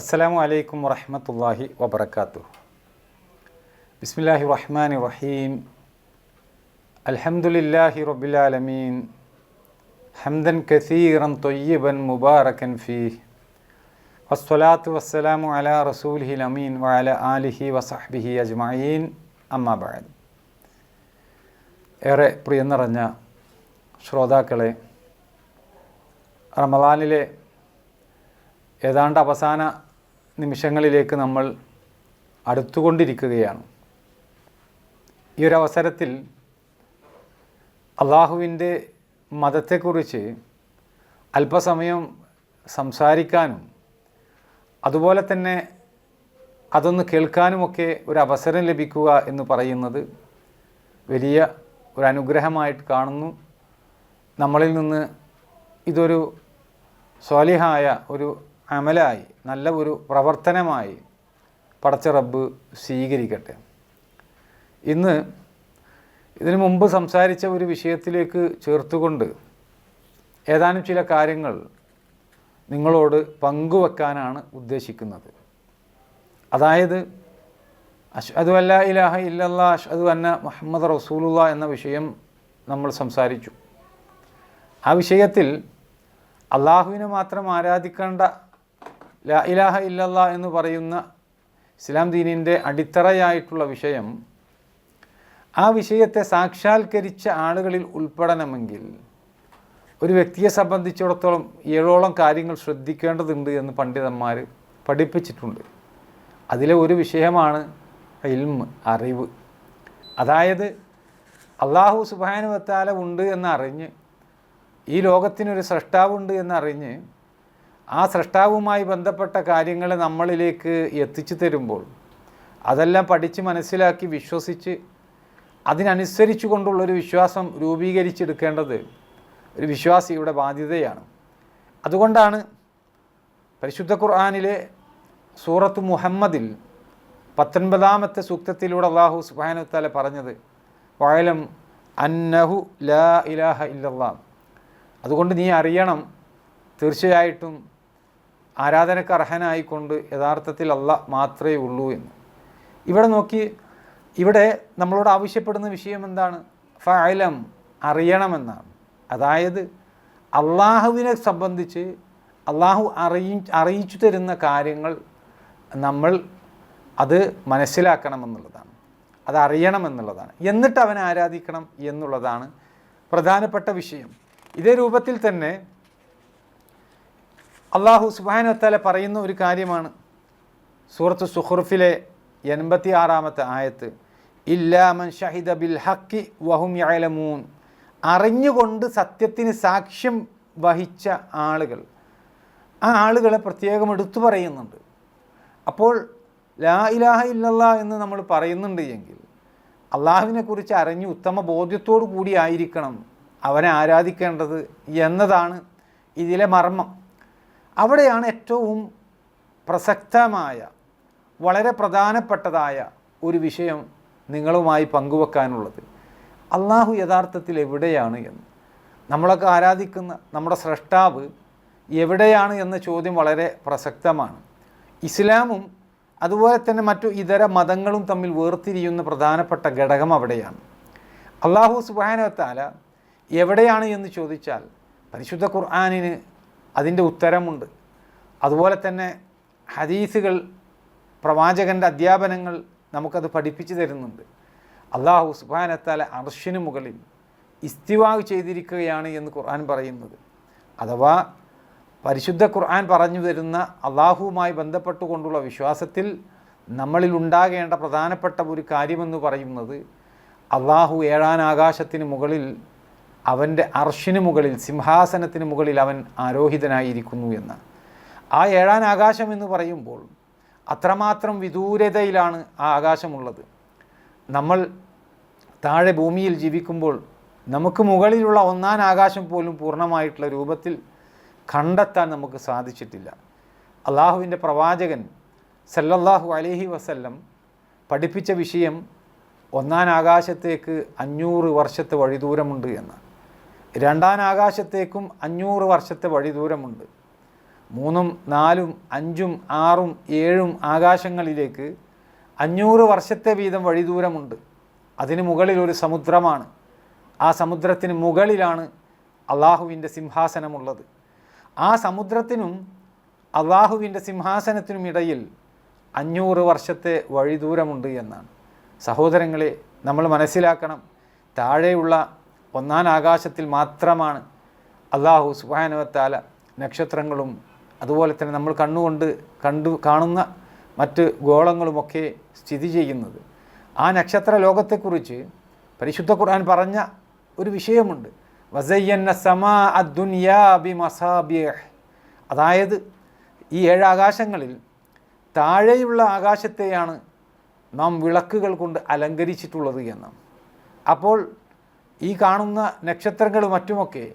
അസ്സലാമു അലൈക്കും വറഹ്മത്തുള്ളാഹി വബറകാതുഹു. ബിസ്മില്ലാഹിർ റഹ്മാനിർ റഹീം. അൽഹംദുലില്ലാഹി റബ്ബിൽ ആലമീൻ. ഹംദൻ കസീറൻ ത്വയ്യിബൻ മുബാറകൻ ഫീഹി. വസ്സലാത്തു വസ്സലാമു അലാ റസൂലിഹിൽ അമീൻ വഅലാ ആലിഹി വസഹ്ബിഹി അജ്മഈൻ. അമ്മാ ബഅദ്. ഏറെ പ്രിയം നിറഞ്ഞ ശ്രോതാക്കളെ, റമളാനിലെ ഏതാണ്ട് അവസാന നിമിഷങ്ങളിലേക്ക് നമ്മൾ അടുത്തുകൊണ്ടിരിക്കുകയാണ്. ഈ ഒരു അവസരത്തിൽ അള്ളാഹുവിൻ്റെ മതത്തെക്കുറിച്ച് അല്പസമയം സംസാരിക്കാനും അതുപോലെ തന്നെ അതൊന്ന് കേൾക്കാനുമൊക്കെ ഒരു അവസരം ലഭിക്കുക എന്ന് പറയുന്നത് വലിയ ഒരു അനുഗ്രഹമായിട്ട് കാണുന്നു. നമ്മളിൽ നിന്ന് ഇതൊരു സ്വാലിഹായ ഒരു അമലായി, നല്ല ഒരു പ്രവർത്തനമായി പടച്ച റബ്ബ് സ്വീകരിക്കട്ടെ. ഇന്ന് ഇതിനു മുമ്പ് സംസാരിച്ച ഒരു വിഷയത്തിലേക്ക് ചേർത്തുകൊണ്ട് ഏതാനും ചില കാര്യങ്ങൾ നിങ്ങളോട് പങ്കുവെക്കാനാണ് ഉദ്ദേശിക്കുന്നത്. അതായത് അഷ്ഹദു അല്ലാ ഇലാഹ ഇല്ലല്ലാഹ് അഷ്ഹദു അന്ന മുഹമ്മദ് റസൂലുള്ളാഹ് എന്ന വിഷയം നമ്മൾ സംസാരിച്ചു. ആ വിഷയത്തിൽ അള്ളാഹുവിനെ മാത്രം ആരാധിക്കേണ്ട ലാ ഇലാഹ ഇല്ലല്ലാഹ് എന്ന് പറയുന്ന ഇസ്ലാം ദീനിൻ്റെ അടിത്തറയായിട്ടുള്ള വിഷയം, ആ വിഷയത്തെ സാക്ഷാത്കരിച്ച ആളുകളിൽ ഉൾപ്പെടണമെങ്കിൽ ഒരു വ്യക്തിയെ സംബന്ധിച്ചിടത്തോളം 7ഓളം കാര്യങ്ങൾ ശ്രദ്ധിക്കേണ്ടതുണ്ട് എന്ന് പണ്ഡിതന്മാർ പഠിപ്പിച്ചിട്ടുണ്ട്. അതിലെ ഒരു വിഷയമാണ് ഇൽമ്, അറിവ്. അതായത് അള്ളാഹു സുബ്ഹാനഹു വ തആല ഉണ്ട് എന്നറിഞ്ഞ്, ഈ ലോകത്തിനൊരു സ്രഷ്ടാവുണ്ട് എന്നറിഞ്ഞ്, ആ സ്രഷ്ടാവുമായി ബന്ധപ്പെട്ട കാര്യങ്ങളെ നമ്മളിലേക്ക് എത്തിച്ചു തരുമ്പോൾ അതെല്ലാം പഠിച്ച് മനസ്സിലാക്കി വിശ്വസിച്ച് അതിനനുസരിച്ചു കൊണ്ടുള്ളൊരു വിശ്വാസം രൂപീകരിച്ചെടുക്കേണ്ടത് ഒരു വിശ്വാസിയുടെ ബാധ്യതയാണ്. അതുകൊണ്ടാണ് പരിശുദ്ധ ഖുർആനിലെ സൂറത്ത് മുഹമ്മദിൽ 19-ാമത്തെ സൂക്തത്തിലൂടെ അല്ലാഹു സുബ്ഹാനഹു വ തആല പറഞ്ഞത് വഅലം അന്നഹു ലാ ഇലാഹ ഇല്ലല്ലാഹ്. അതുകൊണ്ട് നീ അറിയണം, തീർച്ചയായിട്ടും ആരാധനക്ക് അർഹനായിക്കൊണ്ട് യഥാർത്ഥത്തിൽ അല്ലാഹ് മാത്രമേ ഉള്ളൂ എന്ന്. ഇവിടെ നോക്കി, ഇവിടെ നമ്മളോട് ആവശ്യപ്പെടുന്ന വിഷയം എന്താണ്? ഫഅലം, അറിയണമെന്നാണ്. അതായത് അള്ളാഹുവിനെ സംബന്ധിച്ച് അള്ളാഹു അറിയിച്ചു തരുന്ന കാര്യങ്ങൾ നമ്മൾ അത് മനസ്സിലാക്കണമെന്നുള്ളതാണ്, അത് അറിയണമെന്നുള്ളതാണ്. എന്നിട്ട് അവനെ ആരാധിക്കണം എന്നുള്ളതാണ് പ്രധാനപ്പെട്ട വിഷയം. ഇതേ രൂപത്തിൽ തന്നെ അള്ളാഹു സുബ്ഹാനഹു വ തആല പറയുന്ന ഒരു കാര്യമാണ് സൂറത്ത് സുഖ്റുഫിലെ 86-ാമത്തെ ആയത്ത്. ഇല്ലാ മൻ ഷഹിദ ബിൽ ഹഖി വഹും യഅലമൂൻ. അറിഞ്ഞുകൊണ്ട് സത്യത്തിന് സാക്ഷ്യം വഹിച്ച ആളുകൾ, ആ ആളുകളെ പ്രത്യേകം എടുത്തു പറയുന്നുണ്ട്. അപ്പോൾ ലാ ഇലാഹ ഇല്ലല്ലാഹ് എന്ന് നമ്മൾ പറയുന്നുണ്ട് എങ്കിൽ അള്ളാഹുവിനെക്കുറിച്ച് അറിഞ്ഞ് ഉത്തമ ബോധ്യത്തോടു കൂടി ആയിരിക്കണം അവനെ ആരാധിക്കേണ്ടത് എന്നതാണ് ഇതിലെ മർമ്മം. അവിടെയാണ് ഏറ്റവും പ്രസക്തമായ, വളരെ പ്രധാനപ്പെട്ടതായ ഒരു വിഷയം നിങ്ങളുമായി പങ്കുവെക്കാനുള്ളത്. അള്ളാഹു യഥാർത്ഥത്തിൽ എവിടെയാണ് എന്ന്, നമ്മളൊക്കെ ആരാധിക്കുന്ന നമ്മുടെ സ്രഷ്ടാവ് എവിടെയാണ് എന്ന ചോദ്യം വളരെ പ്രസക്തമാണ്. ഇസ്ലാമും അതുപോലെ തന്നെ മറ്റു ഇതര മതങ്ങളും തമ്മിൽ വേർതിരിയുന്ന പ്രധാനപ്പെട്ട ഘടകം അവിടെയാണ്. അള്ളാഹു സുബ്ഹാനഹു വ തആല എവിടെയാണ് എന്ന് ചോദിച്ചാൽ പരിശുദ്ധ ഖുർആനിന് അതിൻ്റെ ഉത്തരമുണ്ട്. അതുപോലെ തന്നെ ഹദീസുകൾ, പ്രവാചകൻ്റെ അധ്യാപനങ്ങൾ നമുക്കത് പഠിപ്പിച്ചു തരുന്നുണ്ട്. അള്ളാഹു സുബ്ഹാനഹു വ തആല അർശിന് മുകളിൽ ഇസ്തിവാ ചെയ്തിരിക്കുകയാണ് എന്ന് ഖുർആൻ പറയുന്നത്. അഥവാ പരിശുദ്ധ ഖുർആൻ പറഞ്ഞു തരുന്ന അള്ളാഹുവുമായി ബന്ധപ്പെട്ടുകൊണ്ടുള്ള വിശ്വാസത്തിൽ നമ്മളിൽ ഉണ്ടാകേണ്ട പ്രധാനപ്പെട്ട ഒരു കാര്യമെന്ന് പറയുന്നത് അള്ളാഹു 7-ാം ആകാശത്തിന് മുകളിൽ, അവൻ്റെ അർശിന് മുകളിൽ, സിംഹാസനത്തിന് മുകളിൽ അവൻ ആരോഹിതനായിരിക്കുന്നു എന്ന്. ആ 7-ാം ആകാശം എന്ന് പറയുമ്പോൾ അത്രമാത്രം വിദൂരതയിലാണ് ആ ആകാശമുള്ളത്. നമ്മൾ താഴെ ഭൂമിയിൽ ജീവിക്കുമ്പോൾ നമുക്ക് മുകളിലുള്ള 1-ാം ആകാശം പോലും പൂർണ്ണമായിട്ടുള്ള രൂപത്തിൽ കണ്ടെത്താൻ നമുക്ക് സാധിച്ചിട്ടില്ല. അള്ളാഹുവിൻ്റെ പ്രവാചകൻ സല്ലല്ലാഹു അലൈഹി വസല്ലം പഠിപ്പിച്ച വിഷയം 1-ാം ആകാശത്തേക്ക് 500 വർഷത്തെ വഴിദൂരമുണ്ട് എന്ന്, 2-ാം ആകാശത്തേക്കും 500 വർഷത്തെ വഴിദൂരമുണ്ട്, 3, 4, 5, 6, 7 ആകാശങ്ങളിലേക്ക് 500 വർഷത്തെ വീതം വഴിദൂരമുണ്ട്. അതിന് മുകളിൽ ഒരു സമുദ്രമാണ്. ആ സമുദ്രത്തിന് മുകളിലാണ് അള്ളാഹുവിൻ്റെ സിംഹാസനമുള്ളത്. ആ സമുദ്രത്തിനും അള്ളാഹുവിൻ്റെ സിംഹാസനത്തിനും ഇടയിൽ 500 വർഷത്തെ വഴിദൂരമുണ്ട് എന്നാണ്. സഹോദരങ്ങളെ, നമ്മൾ മനസ്സിലാക്കണം, താഴെയുള്ള 1-ാം ആകാശത്തിൽ മാത്രമാണ് അള്ളാഹു സുബ്ഹാനഹു വ തആല നക്ഷത്രങ്ങളും അതുപോലെ തന്നെ നമ്മൾ കണ്ണുകൊണ്ട് കാണുന്ന മറ്റ് ഗോളങ്ങളുമൊക്കെ സ്ഥിതി ചെയ്യുന്നത്. ആ നക്ഷത്ര ലോകത്തെക്കുറിച്ച് പരിശുദ്ധ ഖുർആൻ പറഞ്ഞ ഒരു വിഷയമുണ്ട്. വസയ്യന്ന സമാ അദ്ദുനിയാ ബിമസാബിഹ്. അതായത് ഈ 7 ആകാശങ്ങളിൽ താഴെയുള്ള ആകാശത്തെയാണ് നാം വിളക്കുകൾ കൊണ്ട് അലങ്കരിച്ചിട്ടുള്ളത് എന്നാണ്. അപ്പോൾ ഈ കാണുന്ന നക്ഷത്രങ്ങളും മറ്റുമൊക്കെ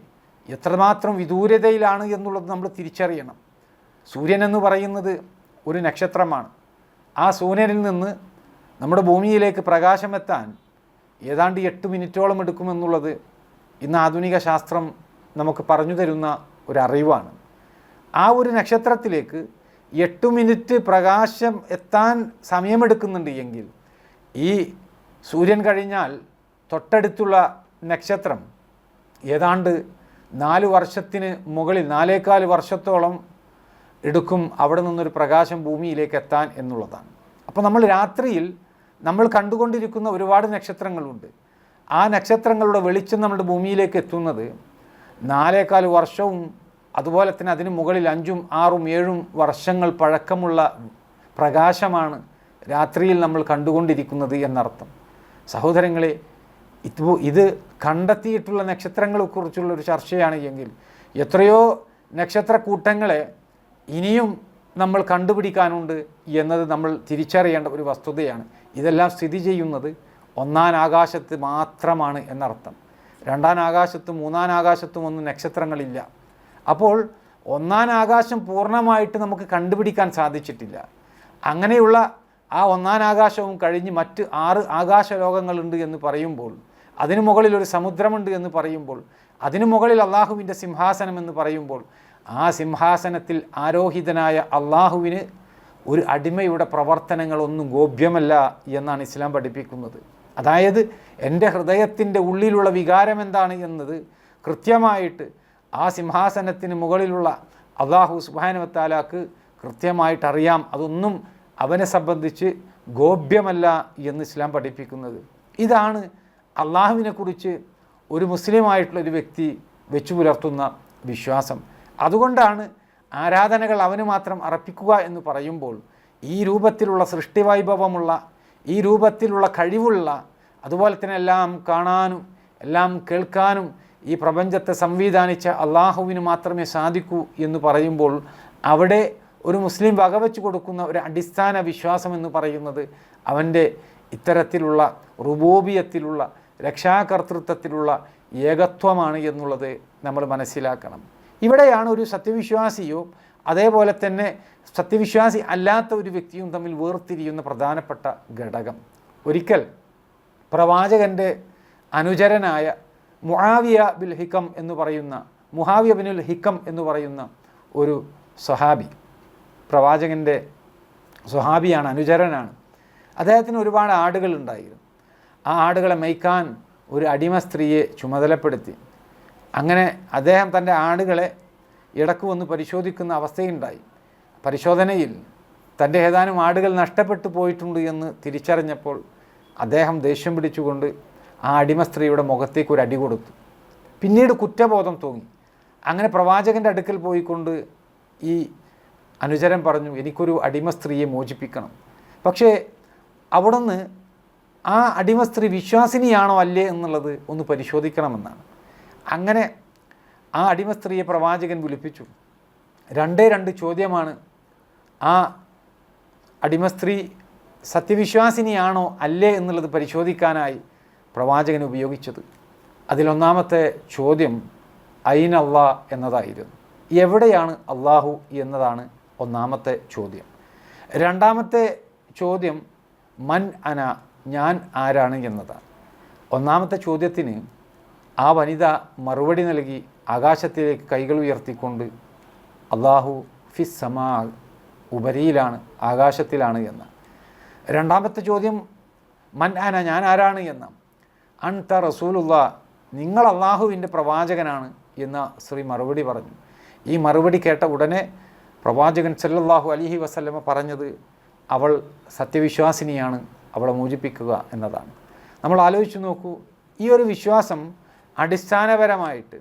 എത്രമാത്രം വിദൂരതയിലാണ് എന്നുള്ളത് നമ്മൾ തിരിച്ചറിയണം. സൂര്യൻ എന്ന് പറയുന്നത് ഒരു നക്ഷത്രമാണ്. ആ സൂര്യനിൽ നിന്ന് നമ്മുടെ ഭൂമിയിലേക്ക് പ്രകാശമെത്താൻ ഏതാണ്ട് 8 മിനിറ്റോളം എടുക്കുമെന്നുള്ളത് ഇന്ന് ആധുനിക ശാസ്ത്രം നമുക്ക് പറഞ്ഞു തരുന്ന ഒരറിവാണ്. ആ ഒരു നക്ഷത്രത്തിലേക്ക് 8 മിനിറ്റ് പ്രകാശം എത്താൻ സമയമെടുക്കുന്നുണ്ട് എങ്കിൽ ഈ സൂര്യൻ കഴിഞ്ഞാൽ തൊട്ടടുത്തുള്ള നക്ഷത്രം ഏതാണ്ട് 4 വർഷത്തിന് മുകളിൽ 4.25 വർഷത്തോളം എടുക്കും അവിടെ നിന്നൊരു പ്രകാശം ഭൂമിയിലേക്ക് എത്താൻ എന്നുള്ളതാണ്. അപ്പോൾ നമ്മൾ രാത്രിയിൽ നമ്മൾ കണ്ടുകൊണ്ടിരിക്കുന്ന ഒരുപാട് നക്ഷത്രങ്ങളുണ്ട്. ആ നക്ഷത്രങ്ങളുടെ വെളിച്ചം നമ്മുടെ ഭൂമിയിലേക്ക് എത്തുന്നത് 4.25 വർഷവും അതുപോലെ തന്നെ അതിന് മുകളിൽ 5, 6, 7 വർഷങ്ങൾ പഴക്കമുള്ള പ്രകാശമാണ് രാത്രിയിൽ നമ്മൾ കണ്ടുകൊണ്ടിരിക്കുന്നത് എന്നർത്ഥം. സഹോദരങ്ങളെ, ഇത് കണ്ടെത്തിയിട്ടുള്ള നക്ഷത്രങ്ങളെക്കുറിച്ചുള്ള ഒരു ചർച്ചയാണ് എങ്കിൽ എത്രയോ നക്ഷത്രക്കൂട്ടങ്ങളെ ഇനിയും നമ്മൾ കണ്ടുപിടിക്കാനുണ്ട് എന്നത് നമ്മൾ തിരിച്ചറിയേണ്ട ഒരു വസ്തുതയാണ്. ഇതെല്ലാം സ്ഥിതി ചെയ്യുന്നത് 1-ാം ആകാശത്ത് മാത്രമാണ് എന്നർത്ഥം. 2-ാം ആകാശത്തും 3-ാം ആകാശത്തും ഒന്നും നക്ഷത്രങ്ങളില്ല. അപ്പോൾ 1-ാം ആകാശം പൂർണ്ണമായിട്ട് നമുക്ക് കണ്ടുപിടിക്കാൻ സാധിച്ചിട്ടില്ല. അങ്ങനെയുള്ള ആ 1-ാം ആകാശവും കഴിഞ്ഞ് മറ്റ് 6 ആകാശലോകങ്ങളുണ്ട് എന്ന് പറയുമ്പോൾ, അതിനു മുകളിൽ ഒരു സമുദ്രമുണ്ട് എന്ന് പറയുമ്പോൾ, അതിനു മുകളിൽ അള്ളാഹുവിൻ്റെ സിംഹാസനം എന്ന് പറയുമ്പോൾ, ആ സിംഹാസനത്തിൽ ആരോഹിതനായ അള്ളാഹുവിന് ഒരു അടിമയുടെ പ്രവർത്തനങ്ങളൊന്നും ഗോപ്യമല്ല എന്നാണ് ഇസ്ലാം പഠിപ്പിക്കുന്നത്. അതായത് എൻ്റെ ഹൃദയത്തിൻ്റെ ഉള്ളിലുള്ള വികാരം എന്താണ് എന്നത് കൃത്യമായിട്ട് ആ സിംഹാസനത്തിന് മുകളിലുള്ള അള്ളാഹു സുബ്ഹാനഹു വ തആലക്ക് കൃത്യമായിട്ട് അറിയാം. അതൊന്നും അവനെ സംബന്ധിച്ച് ഗോപ്യമല്ല എന്ന് ഇസ്ലാം പഠിപ്പിക്കുന്നത്. ഇതാണ് അള്ളാഹുവിനെക്കുറിച്ച് ഒരു മുസ്ലിമായിട്ടുള്ളൊരു വ്യക്തി വെച്ചു പുലർത്തുന്ന വിശ്വാസം. അതുകൊണ്ടാണ് ആരാധനകൾ അവന് മാത്രം അർപ്പിക്കുക എന്ന് പറയുമ്പോൾ ഈ രൂപത്തിലുള്ള സൃഷ്ടിവൈഭവമുള്ള, ഈ രൂപത്തിലുള്ള കഴിവുള്ള, അതുപോലെ തന്നെ എല്ലാം കാണാനും എല്ലാം കേൾക്കാനും ഈ പ്രപഞ്ചത്തെ സംവിധാനിച്ച അള്ളാഹുവിന് മാത്രമേ സാധിക്കൂ എന്ന് പറയുമ്പോൾ അവിടെ ഒരു മുസ്ലിം വകവെച്ച് കൊടുക്കുന്ന ഒരു അടിസ്ഥാന വിശ്വാസം എന്ന് പറയുന്നത് അവൻ്റെ ഇത്തരത്തിലുള്ള റുബൂബിയത്തിലുള്ള രക്ഷാകർതൃത്വത്തിലുള്ള ഏകത്വമാണ് എന്നുള്ളത് നമ്മൾ മനസ്സിലാക്കണം. ഇവിടെയാണ് ഒരു സത്യവിശ്വാസിയോ അതേപോലെ തന്നെ സത്യവിശ്വാസി അല്ലാത്ത ഒരു വ്യക്തിയും തമ്മിൽ വേർതിരിയുന്ന പ്രധാനപ്പെട്ട ഘടകം. ഒരിക്കൽ പ്രവാചകൻ്റെ അനുചരനായ മുആവിയ ബിനുൽ ഹിക്കം എന്ന് പറയുന്ന ഒരു സ്വഹാബി, പ്രവാചകൻ്റെ സ്വഹാബിയാണ്, അനുചരനാണ്. അദ്ദേഹത്തിന് ഒരുപാട് ആടുകളുണ്ടായിരുന്നു. ആ ആടുകളെ മേയ്ക്കാൻ ഒരു അടിമ സ്ത്രീയെ ചുമതലപ്പെടുത്തി. അങ്ങനെ അദ്ദേഹം തൻ്റെ ആടുകളെ ഇടക്ക് വന്ന് പരിശോധിക്കുന്ന അവസ്ഥയുണ്ടായി. പരിശോധനയിൽ തൻ്റെ ഏതാനും ആടുകൾ നഷ്ടപ്പെട്ടു പോയിട്ടുണ്ട് എന്ന് തിരിച്ചറിഞ്ഞപ്പോൾ അദ്ദേഹം ദേഷ്യം പിടിച്ചുകൊണ്ട് ആ അടിമ സ്ത്രീയുടെ മുഖത്തേക്ക് ഒരു അടി കൊടുത്തു. പിന്നീട് കുറ്റബോധം തോന്നി. അങ്ങനെ പ്രവാചകൻ്റെ അടുക്കൽ പോയിക്കൊണ്ട് ഈ അനുചരൻ പറഞ്ഞു, എനിക്കൊരു അടിമ സ്ത്രീയെ മോചിപ്പിക്കണം. പക്ഷേ അവിടുന്ന് ആ അടിമ സ്ത്രീ വിശ്വാസിനിയാണോ അല്ലേ എന്നുള്ളത് ഒന്ന് പരിശോധിക്കണമെന്നാണ്. അങ്ങനെ ആ അടിമ സ്ത്രീയെ പ്രവാചകൻ വിളിപ്പിച്ചു. 2 ചോദ്യമാണ് ആ അടിമ സ്ത്രീ സത്യവിശ്വാസിനിയാണോ അല്ലേ എന്നുള്ളത് പരിശോധിക്കാനായി പ്രവാചകൻ ഉപയോഗിച്ചത്. അതിലൊന്നാമത്തെ ചോദ്യം ഐന അല്ലാ എന്നതായിരുന്നു. എവിടെയാണ് അള്ളാഹു എന്നതാണ് ഒന്നാമത്തെ ചോദ്യം. 2ാമത്തെ ചോദ്യം മൻ അന, ഞാൻ ആരാണ് എന്നതാണ്. ഒന്നാമത്തെ ചോദ്യത്തിന് ആ വനിത മറുപടി നൽകി ആകാശത്തിലേക്ക് കൈകൾ ഉയർത്തിക്കൊണ്ട് അള്ളാഹു ഫിസ്സമാ, ഉപരിയിലാണ്, ആകാശത്തിലാണ് എന്ന്. രണ്ടാമത്തെ ചോദ്യം മൻ അന, ഞാൻ ആരാണ് എന്ന്. അൻത റസൂലുള്ള, നിങ്ങൾ അള്ളാഹുവിൻ്റെ പ്രവാചകനാണ് എന്ന് സ്ത്രീ മറുപടി പറഞ്ഞു. ഈ മറുപടി കേട്ട ഉടനെ പ്രവാചകൻ സല്ലല്ലാഹു അലൈഹി വസല്ലമ പറഞ്ഞത് അവൾ സത്യവിശ്വാസിനിയാണ്, അവളെ മോചിപ്പിക്കുക എന്നതാണ്. നമ്മൾ ആലോചിച്ച് നോക്കൂ, ഈ ഒരു വിശ്വാസം അടിസ്ഥാനപരമായിട്ട്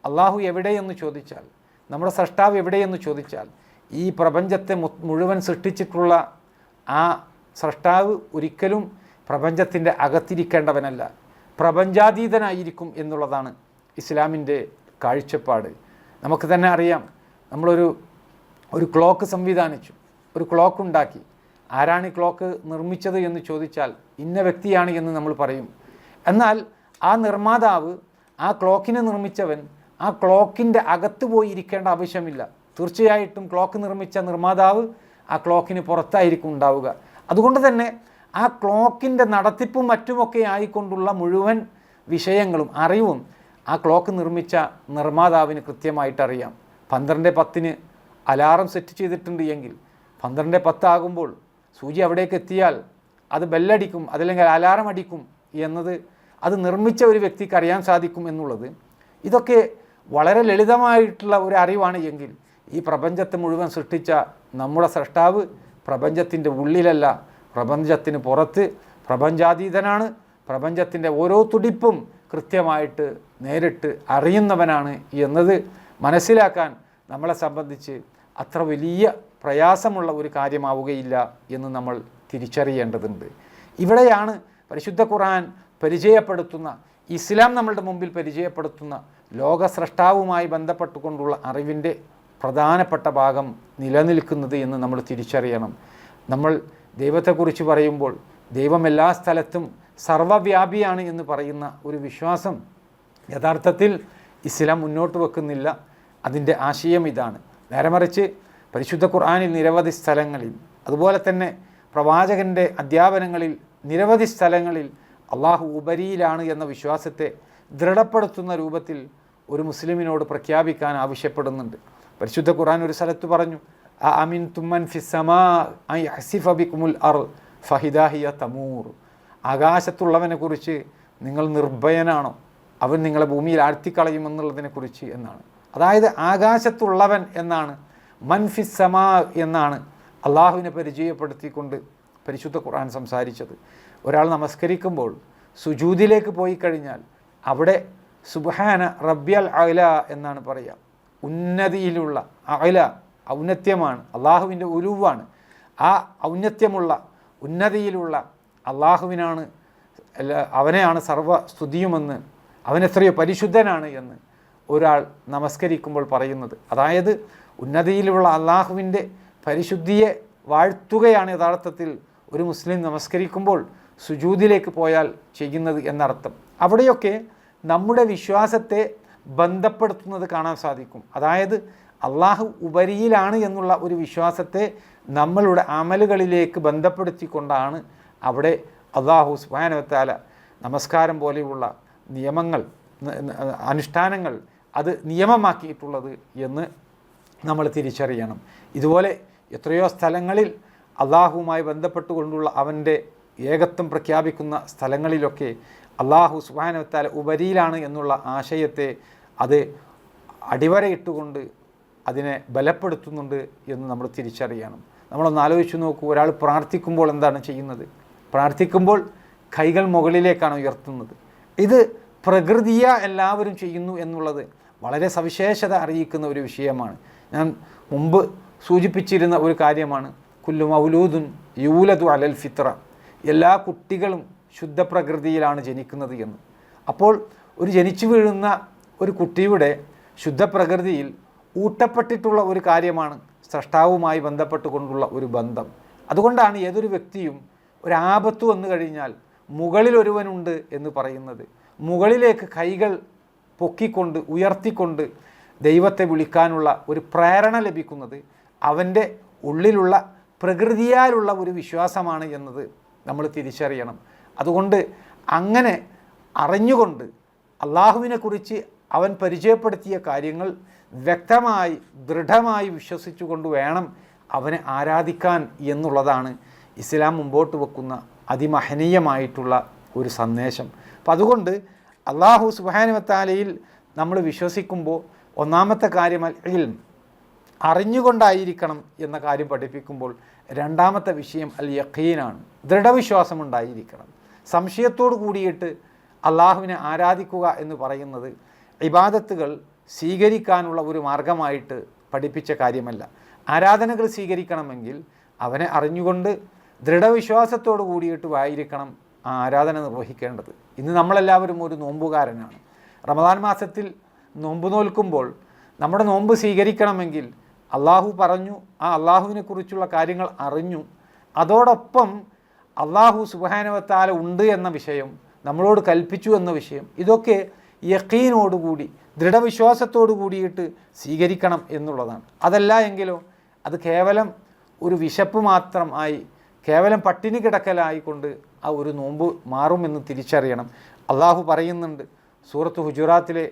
അള്ളാഹു എവിടെയെന്ന് ചോദിച്ചാൽ, നമ്മുടെ സൃഷ്ടാവ് എവിടെയെന്ന് ചോദിച്ചാൽ, ഈ പ്രപഞ്ചത്തെ മുഴുവൻ സൃഷ്ടിച്ചിട്ടുള്ള ആ സൃഷ്ടാവ് ഒരിക്കലും പ്രപഞ്ചത്തിൻ്റെ അകത്തിരിക്കേണ്ടവനല്ല, പ്രപഞ്ചാതീതനായിരിക്കും എന്നുള്ളതാണ് ഇസ്ലാമിൻ്റെ കാഴ്ചപ്പാട്. നമുക്ക് തന്നെ അറിയാം, നമ്മളൊരു ക്ലോക്ക് സംവിധാനിച്ചു, ഒരു ക്ലോക്ക് ഉണ്ടാക്കി. ആരാണ് ഈ ക്ലോക്ക് നിർമ്മിച്ചത് എന്ന് ചോദിച്ചാൽ ഇന്ന വ്യക്തിയാണ് എന്ന് നമ്മൾ പറയും. എന്നാൽ ആ നിർമ്മാതാവ്, ആ ക്ലോക്കിനെ നിർമ്മിച്ചവൻ ആ ക്ലോക്കിൻ്റെ അകത്ത് പോയി ഇരിക്കേണ്ട ആവശ്യമില്ല. തീർച്ചയായിട്ടും ക്ലോക്ക് നിർമ്മിച്ച നിർമ്മാതാവ് ആ ക്ലോക്കിന് പുറത്തായിരിക്കും ഉണ്ടാവുക. അതുകൊണ്ട് തന്നെ ആ ക്ലോക്കിൻ്റെ നടത്തിപ്പും മറ്റുമൊക്കെ ആയിക്കൊണ്ടുള്ള മുഴുവൻ വിഷയങ്ങളും അറിവും ആ ക്ലോക്ക് നിർമ്മിച്ച നിർമ്മാതാവിന് കൃത്യമായിട്ടറിയാം. 12:10 അലാറം സെറ്റ് ചെയ്തിട്ടുണ്ട് എങ്കിൽ 12:10 ആകുമ്പോൾ സൂചി അവിടേക്ക് എത്തിയാൽ അത് ബെല്ലടിക്കും, അതല്ലെങ്കിൽ അലാറം അടിക്കും എന്നത് അത് നിർമ്മിച്ച ഒരു വ്യക്തിക്ക് അറിയാൻ സാധിക്കും എന്നുള്ളത്, ഇതൊക്കെ വളരെ ലളിതമായിട്ടുള്ള ഒരു അറിവാണ് എങ്കിൽ ഈ പ്രപഞ്ചത്തെ മുഴുവൻ സൃഷ്ടിച്ച നമ്മുടെ സൃഷ്ടാവ് പ്രപഞ്ചത്തിൻ്റെ ഉള്ളിലല്ല, പ്രപഞ്ചത്തിന് പുറത്ത് പ്രപഞ്ചാതീതനാണ്. പ്രപഞ്ചത്തിൻ്റെ ഓരോ തുടിപ്പും കൃത്യമായിട്ട് നേരിട്ട് അറിയുന്നവനാണ് എന്നത് മനസ്സിലാക്കാൻ നമ്മളെ സംബന്ധിച്ച് അത്ര വലിയ പ്രയാസമുള്ള ഒരു കാര്യമാവുകയില്ല എന്ന് നമ്മൾ തിരിച്ചറിയേണ്ടതുണ്ട്. ഇവിടെയാണ് പരിശുദ്ധ ഖുർആൻ പരിചയപ്പെടുത്തുന്ന, ഇസ്ലാം നമ്മളുടെ മുമ്പിൽ പരിചയപ്പെടുത്തുന്ന ലോക സൃഷ്ടാവുമായി ബന്ധപ്പെട്ടുകൊണ്ടുള്ള അറിവിൻ്റെ പ്രധാനപ്പെട്ട ഭാഗം നിലനിൽക്കുന്നത് എന്ന് നമ്മൾ തിരിച്ചറിയണം. നമ്മൾ ദൈവത്തെക്കുറിച്ച് പറയുമ്പോൾ ദൈവം എല്ലാ സ്ഥലത്തും സർവ്വവ്യാപിയാണ് എന്ന് പറയുന്ന ഒരു വിശ്വാസം യഥാർത്ഥത്തിൽ ഇസ്ലാം മുന്നോട്ട് വെക്കുന്നില്ല. അതിൻ്റെ ആശയം ഇതാണ്. നേരെ മറിച്ച് പരിശുദ്ധ ഖുർആനിൽ നിരവധി സ്ഥലങ്ങളിൽ, അതുപോലെ തന്നെ പ്രവാചകൻ്റെ അധ്യാപനങ്ങളിൽ നിരവധി സ്ഥലങ്ങളിൽ അള്ളാഹു ഉപരിയിലാണ് എന്ന വിശ്വാസത്തെ ദൃഢപ്പെടുത്തുന്ന രൂപത്തിൽ ഒരു മുസ്ലിമിനോട് പ്രഖ്യാപിക്കാൻ ആവശ്യപ്പെടുന്നുണ്ട്. പരിശുദ്ധ ഖുർആൻ ഒരു സ്ഥലത്ത് പറഞ്ഞു, അമിൻ തുമ്മൻ ഫിസ്സമാ ഐ ഹസിഫ ബിക്കുമുൽ അർ ഫഹിദാഹിയ തമൂർ. ആകാശത്തുള്ളവനെ കുറിച്ച് നിങ്ങൾ നിർഭയനാണോ, അവൻ നിങ്ങളെ ഭൂമിയിൽ ആഴ്ത്തിക്കളയുമെന്നുള്ളതിനെക്കുറിച്ച് എന്നാണ്. അതായത് ആകാശത്തുള്ളവൻ എന്നാണ്, മൻഫിസ്സമാ എന്നാണ് അള്ളാഹുവിനെ പരിചയപ്പെടുത്തിക്കൊണ്ട് പരിശുദ്ധ ഖുർആൻ സംസാരിച്ചത്. ഒരാൾ നമസ്കരിക്കുമ്പോൾ സുജൂദിലേക്ക് പോയി കഴിഞ്ഞാൽ അവിടെ സുബ്ഹാന റബ്ബിയൽ അഅ്ല എന്നാണ് പറയുക. ഉന്നതിയിലുള്ള അഅ്ല, ഔന്നത്യമാണ്, അള്ളാഹുവിൻ്റെ ഉലുവാണ്. ആ ഔന്നത്യമുള്ള ഉന്നതിയിലുള്ള അള്ളാഹുവിനാണ്, അവനെയാണ് സർവ്വ സ്തുതിയുമെന്ന്, അവനെത്രയോ പരിശുദ്ധനാണ് എന്ന് ഒരാൾ നമസ്കരിക്കുമ്പോൾ പറയുന്നത്. അതായത് ഉന്നതിയിലുള്ള അള്ളാഹുവിൻ്റെ പരിശുദ്ധിയെ വാഴ്ത്തുകയാണ് യഥാർത്ഥത്തിൽ ഒരു മുസ്ലിം നമസ്കരിക്കുമ്പോൾ സുജൂദിലേക്ക് പോയാൽ ചെയ്യുന്നത് എന്നർത്ഥം. അവിടെയൊക്കെ നമ്മുടെ വിശ്വാസത്തെ ബന്ധപ്പെടുത്തുന്നത് കാണാൻ സാധിക്കും. അതായത് അള്ളാഹു ഉപരിയിലാണ് എന്നുള്ള ഒരു വിശ്വാസത്തെ നമ്മളുടെ അമലുകളിലേക്ക് ബന്ധപ്പെടുത്തിക്കൊണ്ടാണ് അവിടെ അള്ളാഹു സുബ്ഹാനഹു വ തആല നമസ്കാരം പോലെയുള്ള നിയമങ്ങൾ, അനുഷ്ഠാനങ്ങൾ അത് നിയമമാക്കിയിട്ടുള്ളത് എന്ന് നമ്മൾ തിരിച്ചറിയണം. ഇതുപോലെ എത്രയോ സ്ഥലങ്ങളിൽ അള്ളാഹുവുമായി ബന്ധപ്പെട്ടുകൊണ്ടുള്ള അവൻ്റെ ഏകത്വം പ്രഖ്യാപിക്കുന്ന സ്ഥലങ്ങളിലൊക്കെ അള്ളാഹു സുബ്ഹാനഹു വ തആല ഉപരിയിലാണ് എന്നുള്ള ആശയത്തെ അത് അടിവരയിട്ടുകൊണ്ട് അതിനെ ബലപ്പെടുത്തുന്നുണ്ട് എന്ന് നമ്മൾ തിരിച്ചറിയണം. നമ്മളൊന്ന് ആലോചിച്ച് നോക്കൂ, ഒരാൾ പ്രാർത്ഥിക്കുമ്പോൾ എന്താണ് ചെയ്യുന്നത്? പ്രാർത്ഥിക്കുമ്പോൾ കൈകൾ മുകളിലേക്കാണ് ഉയർത്തുന്നത്. ഇത് പ്രകൃതിയ എല്ലാവരും ചെയ്യുന്നു എന്നുള്ളത് വളരെ സവിശേഷത അറിയിക്കുന്ന ഒരു വിഷയമാണ്. ഞാൻ മുമ്പ് സൂചിപ്പിച്ചിരുന്ന ഒരു കാര്യമാണ് കുല്ലു മൗലൂദുൻ യൂലദു അലൽ ഫിത്ര, എല്ലാ കുട്ടികളും ശുദ്ധ പ്രകൃതിയിലാണ് ജനിക്കുന്നത് എന്ന്. അപ്പോൾ ഒരു ജനിച്ചു വീഴുന്ന ഒരു കുട്ടിയുടെ ശുദ്ധ പ്രകൃതിയിൽ ഊട്ടപ്പെട്ടിട്ടുള്ള ഒരു കാര്യമാണ് സ്രഷ്ടാവുമായി ബന്ധപ്പെട്ടുകൊണ്ടുള്ള ഒരു ബന്ധം. അതുകൊണ്ടാണ് ഏതൊരു വ്യക്തിയും ഒരാപത്ത് വന്നു കഴിഞ്ഞാൽ മുകളിൽ ഒരുവനുണ്ട് എന്ന് പറയുന്നത്. മുകളിലേക്ക് കൈകൾ പൊക്കിക്കൊണ്ട് ഉയർത്തിക്കൊണ്ട് ദൈവത്തെ വിളിക്കാനുള്ള ഒരു പ്രേരണ ലഭിക്കുന്നത് അവൻ്റെ ഉള്ളിലുള്ള പ്രകൃതിയാലുള്ള ഒരു വിശ്വാസമാണ് എന്നത് നമ്മൾ തിരിച്ചറിയണം. അതുകൊണ്ട് അങ്ങനെ അറിഞ്ഞുകൊണ്ട് അള്ളാഹുവിനെക്കുറിച്ച് അവൻ പരിചയപ്പെടുത്തിയ കാര്യങ്ങൾ വ്യക്തമായി ദൃഢമായി വിശ്വസിച്ചുകൊണ്ട് വേണം അവനെ ആരാധിക്കാൻ എന്നുള്ളതാണ് ഇസ്ലാം മുമ്പോട്ട് വെക്കുന്ന അതിമഹനീയമായിട്ടുള്ള ഒരു സന്ദേശം. അപ്പം അതുകൊണ്ട് അല്ലാഹു സുബ്ഹാനഹു വ തആലയിൽ നമ്മൾ വിശ്വസിക്കുമ്പോൾ ഒന്നാമത്തെ കാര്യം ഇൽം, അറിഞ്ഞുകൊണ്ടായിരിക്കണം എന്ന കാര്യം പഠിപ്പിക്കുമ്പോൾ രണ്ടാമത്തെ വിഷയം അൽ യഖീനാണ്, ദൃഢവിശ്വാസമുണ്ടായിരിക്കണം. സംശയത്തോടു കൂടിയിട്ട് അള്ളാഹുവിനെ ആരാധിക്കുക എന്ന് പറയുന്നത് ഇബാദത്തുകൾ സ്വീകരിക്കാനുള്ള ഒരു മാർഗമായിട്ട് പഠിപ്പിച്ച കാര്യമല്ല. ആരാധനകൾ സ്വീകരിക്കണമെങ്കിൽ അവനെ അറിഞ്ഞുകൊണ്ട് ദൃഢവിശ്വാസത്തോടു കൂടിയിട്ട് ആയിരിക്കണം ആ ആരാധന നിർവഹിക്കേണ്ടത്. ഇന്ന് നമ്മളെല്ലാവരും ഒരു നോമ്പുകാരനാണ്. റമദാൻ മാസത്തിൽ നോമ്പ് നോൽക്കുമ്പോൾ നമ്മുടെ നോമ്പ് സ്വീകരിക്കണമെങ്കിൽ അള്ളാഹു പറഞ്ഞു, ആ അള്ളാഹുവിനെ കുറിച്ചുള്ള കാര്യങ്ങൾ അറിഞ്ഞു, അതോടൊപ്പം അള്ളാഹു സുബ്ഹാനഹു വ തആല ഉണ്ട് എന്ന വിഷയം, നമ്മളോട് കൽപ്പിച്ചു എന്ന വിഷയം, ഇതൊക്കെ യഖീനോടുകൂടി ദൃഢവിശ്വാസത്തോടു കൂടിയിട്ട് സ്വീകരിക്കണം എന്നുള്ളതാണ്. അതല്ല എങ്കിലോ അത് കേവലം ഒരു വിശപ്പ് മാത്രം ആയി, കേവലം പട്ടിണി കിടക്കലായിക്കൊണ്ട് ആ ഒരു നോമ്പ് മാറുമെന്ന് തിരിച്ചറിയണം. അള്ളാഹു പറയുന്നുണ്ട് സൂറത്ത് ഹുജുറാത്തിലെ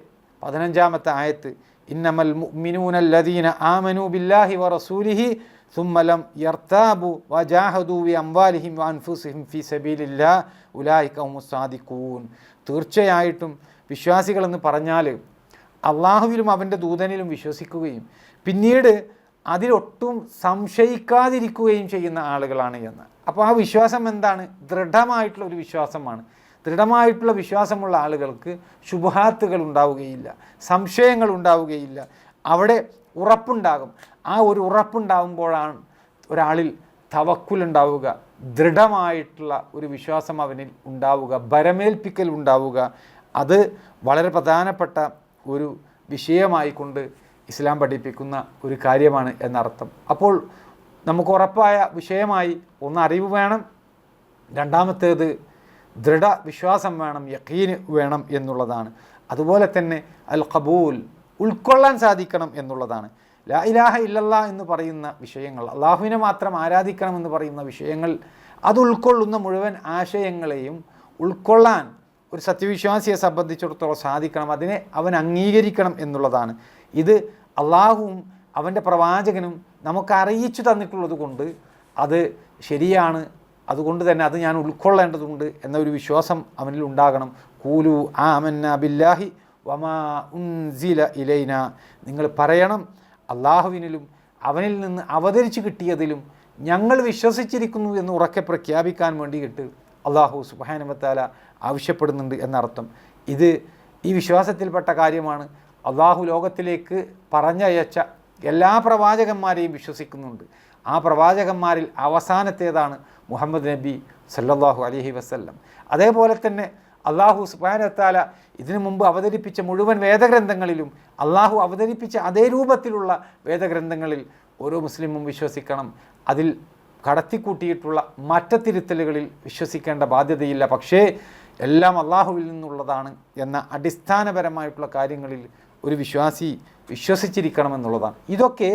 15-ാമത്തെ ആയത്ത്, ഇന്നമൽ മുഅ്മിനൂന അല്ലദീന ആമനൂ ബില്ലാഹി വറസൂലിഹി സുമ്മ ലം യർതാബു വജാഹദൂ ബിഅംവാലിഹിം വഅൻഫുസിഹിം ഫീ സബീലില്ലാഹി ഉലൈക ഹുമുസ് സാദിഖൂൻ. തീർച്ചയായിട്ടും വിശ്വാസികളെന്ന് പറഞ്ഞാൽ അള്ളാഹുവിലും അവൻ്റെ ദൂതനിലും വിശ്വസിക്കുകയും പിന്നീട് അതിലൊട്ടും സംശയിക്കാതിരിക്കുകയും ചെയ്യുന്ന ആളുകളാണ് എന്ന്. അപ്പോൾ ആ വിശ്വാസം എന്താണ്? ദൃഢമായിട്ടുള്ള ഒരു വിശ്വാസമാണ്. ദൃഢമായിട്ടുള്ള വിശ്വാസമുള്ള ആളുകൾക്ക് ശുബ്ഹാത്തുകൾ ഉണ്ടാവുകയില്ല, സംശയങ്ങൾ ഉണ്ടാവുകയില്ല, അവിടെ ഉറപ്പുണ്ടാകും. ആ ഒരു ഉറപ്പുണ്ടാകുമ്പോഴാണ് ഒരാളിൽ തവക്കുലുണ്ടാവുക, ദൃഢമായിട്ടുള്ള ഒരു വിശ്വാസം അവനിൽ ഉണ്ടാവുക, ഭരമേൽപ്പിക്കൽ ഉണ്ടാവുക. അത് വളരെ പ്രധാനപ്പെട്ട ഒരു വിഷയമായിക്കൊണ്ട് ഇസ്ലാം പഠിപ്പിക്കുന്ന ഒരു കാര്യമാണ് എന്നർത്ഥം. അപ്പോൾ നമുക്ക് ഉറപ്പായ വിഷയമായി ഒന്ന് അറിവ് വേണം, രണ്ടാമത്തേത് ദൃഢവിശ്വാസം വേണം, യഖീൻ വേണം എന്നുള്ളതാണ്. അതുപോലെ തന്നെ അൽ ഖബൂൽ, ഉൾക്കൊള്ളാൻ സാധിക്കണം എന്നുള്ളതാണ്. ലാ ഇലാഹ ഇല്ലല്ലാ എന്ന് പറയുന്ന വിഷയങ്ങൾ, അള്ളാഹുവിനെ മാത്രം ആരാധിക്കണം എന്ന് പറയുന്ന വിഷയങ്ങൾ, അത് ഉൾക്കൊള്ളുന്ന മുഴുവൻ ആശയങ്ങളെയും ഉൾക്കൊള്ളാൻ ഒരു സത്യവിശ്വാസിയെ സംബന്ധിച്ചിടത്തോളം സാധിക്കണം. അതിനെ അവൻ അംഗീകരിക്കണം എന്നുള്ളതാണ്. ഇത് അള്ളാഹുവും അവൻ്റെ പ്രവാചകനും നമുക്ക് അറിയിച്ചു തന്നിട്ടുള്ളത് കൊണ്ട് അത് ശരിയാണ്, അതുകൊണ്ട് തന്നെ അത് ഞാൻ ഉൾക്കൊള്ളേണ്ടതുണ്ട് എന്നൊരു വിശ്വാസം അവനിൽ ഉണ്ടാകണം. ഖൂലു ആമന്ന ബില്ലാഹി വമാ ഉൻസില ഇലൈന, നിങ്ങൾ പറയണം അള്ളാഹുവിനിലും അവനിൽ നിന്ന് അവതരിച്ചു കിട്ടിയതിലും ഞങ്ങൾ വിശ്വസിച്ചിരിക്കുന്നു എന്ന് ഉറക്കെ പ്രഖ്യാപിക്കാൻ വേണ്ടിയിട്ട് അള്ളാഹു സുബ്ഹാനഹു വ തആല ആവശ്യപ്പെടുന്നുണ്ട് എന്നർത്ഥം. ഇത് ഈ വിശ്വാസത്തിൽപ്പെട്ട കാര്യമാണ്. അള്ളാഹു ലോകത്തിലേക്ക് പറഞ്ഞയച്ച എല്ലാ പ്രവാചകന്മാരെയും വിശ്വസിക്കുന്നുണ്ട്. ആ പ്രവാചകന്മാരിൽ അവസാനത്തേതാണ് മുഹമ്മദ് നബി സല്ലല്ലാഹു അലൈഹി വസല്ലം. അതേപോലെ തന്നെ അള്ളാഹു സുബ്ഹാനഹു വ തആല ഇതിനു മുമ്പ് അവതരിപ്പിച്ച മുഴുവൻ വേദഗ്രന്ഥങ്ങളിലും അള്ളാഹു അവതരിപ്പിച്ച അതേ രൂപത്തിലുള്ള വേദഗ്രന്ഥങ്ങളിൽ ഓരോ മുസ്ലിമും വിശ്വസിക്കണം. അതിൽ കടത്തിക്കൂട്ടിയിട്ടുള്ള മറ്റത്തിരുത്തലുകളിൽ വിശ്വസിക്കേണ്ട ബാധ്യതയില്ല. പക്ഷേ എല്ലാം അള്ളാഹുവിൽ നിന്നുള്ളതാണ് എന്ന അടിസ്ഥാനപരമായിട്ടുള്ള കാര്യങ്ങളിൽ ഒരു വിശ്വാസി വിശ്വസിച്ചിരിക്കണമെന്നുള്ളതാണ്. ഇതൊക്കെ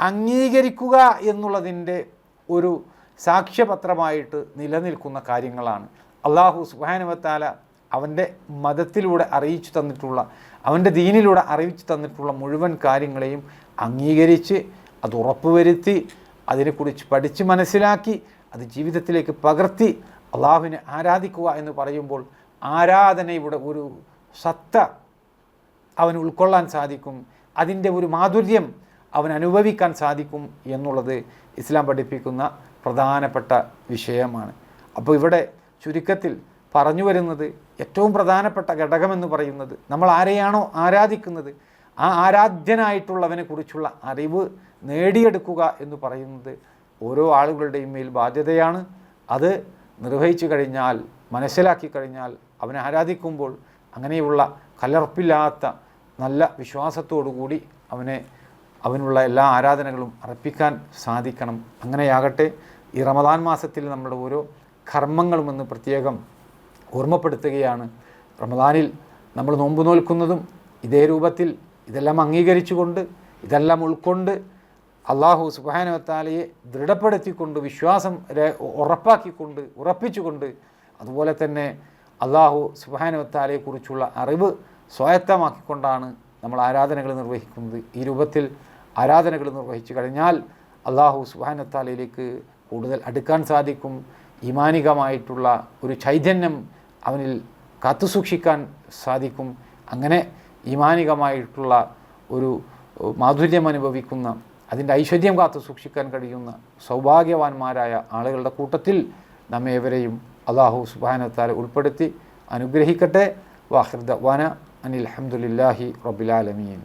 അംഗീകരിക്കുക എന്നുള്ളതിൻ്റെ ഒരു സാക്ഷ്യപത്രമായിട്ട് നിലനിൽക്കുന്ന കാര്യങ്ങളാണ്. അള്ളാഹു സുബ്ഹാനഹു വ തആല അവൻ്റെ മതത്തിലൂടെ അറിയിച്ചു തന്നിട്ടുള്ള, അവൻ്റെ ദീനിലൂടെ അറിയിച്ചു തന്നിട്ടുള്ള മുഴുവൻ കാര്യങ്ങളെയും അംഗീകരിച്ച് അത് ഉറപ്പുവരുത്തി അതിനെക്കുറിച്ച് പഠിച്ച് മനസ്സിലാക്കി അത് ജീവിതത്തിലേക്ക് പകർത്തി അള്ളാഹുവിനെ ആരാധിക്കുക എന്ന് പറയുമ്പോൾ ആരാധനയുടെ ഒരു സത്ത അവന് ഉൾക്കൊള്ളാൻ സാധിക്കും, അതിൻ്റെ ഒരു മാധുര്യം അവൻ അനുഭവിക്കാൻ സാധിക്കും എന്നുള്ളത് ഇസ്ലാം പഠിപ്പിക്കുന്ന പ്രധാനപ്പെട്ട വിഷയമാണ്. അപ്പോൾ ഇവിടെ ചുരുക്കത്തിൽ പറഞ്ഞു വരുന്നത് ഏറ്റവും പ്രധാനപ്പെട്ട ഘടകമെന്ന് പറയുന്നത് നമ്മൾ ആരെയാണോ ആരാധിക്കുന്നത് ആ ആരാധ്യനായിട്ടുള്ളവനെ കുറിച്ചുള്ള അറിവ് നേടിയെടുക്കുക എന്ന് പറയുന്നത് ഓരോ ആളുകളുടെയും മേൽ ബാധ്യതയാണ്. അത് നിർവഹിച്ചു കഴിഞ്ഞാൽ, മനസ്സിലാക്കി കഴിഞ്ഞാൽ, അവനെ ആരാധിക്കുമ്പോൾ അങ്ങനെയുള്ള കലർപ്പില്ലാത്ത നല്ല വിശ്വാസത്തോടു കൂടി അവനുള്ള എല്ലാ ആരാധനകളും അർപ്പിക്കാൻ സാധിക്കണം. അങ്ങനെയാകട്ടെ. ഈ റമദാൻ മാസത്തിൽ നമ്മുടെ ഓരോ കർമ്മങ്ങളുമെന്ന് പ്രത്യേകം ഓർമ്മപ്പെടുത്തുകയാണ്. റമദാനിൽ നമ്മൾ നോമ്പ് നോൽക്കുന്നതും ഇതേ രൂപത്തിൽ ഇതെല്ലാം അംഗീകരിച്ചുകൊണ്ട്, ഇതെല്ലാം ഉൾക്കൊണ്ട്, അള്ളാഹു സുബ്ഹാനഹു വ തആലയെ ദൃഢപ്പെടുത്തിക്കൊണ്ട്, വിശ്വാസം ഉറപ്പിച്ചുകൊണ്ട്, അതുപോലെ തന്നെ അള്ളാഹു സുബ്ഹാനഹു വ തആലയെക്കുറിച്ചുള്ള അറിവ് സ്വായത്തമാക്കിക്കൊണ്ടാണ് നമ്മൾ ആരാധനകൾ നിർവഹിക്കുന്നത്. ഈ രൂപത്തിൽ ആരാധനകൾ നിർവഹിച്ചു കഴിഞ്ഞാൽ അള്ളാഹു സുബ്ഹാനഹു വ തആലയിലേക്ക് കൂടുതൽ അടുക്കാൻ സാധിക്കും. ഈമാനികമായിട്ടുള്ള ഒരു ചൈതന്യം അവനിൽ കാത്തുസൂക്ഷിക്കാൻ സാധിക്കും. അങ്ങനെ ഈമാനികമായിട്ടുള്ള ഒരു മാധുര്യം അനുഭവിക്കുന്ന, അതിൻ്റെ ഐശ്വര്യം കാത്തു സൂക്ഷിക്കാൻ കഴിയുന്ന സൗഭാഗ്യവാന്മാരായ ആളുകളുടെ കൂട്ടത്തിൽ നമ്മേവരെയും അള്ളാഹു സുബ്ഹാനഹു വ തആല ഉൾപ്പെടുത്തി അനുഗ്രഹിക്കട്ടെ. വാഖിർ ദഅ്വാന അനിൽ ഹംദുലില്ലാഹി റബ്ബിൽ ആലമീൻ.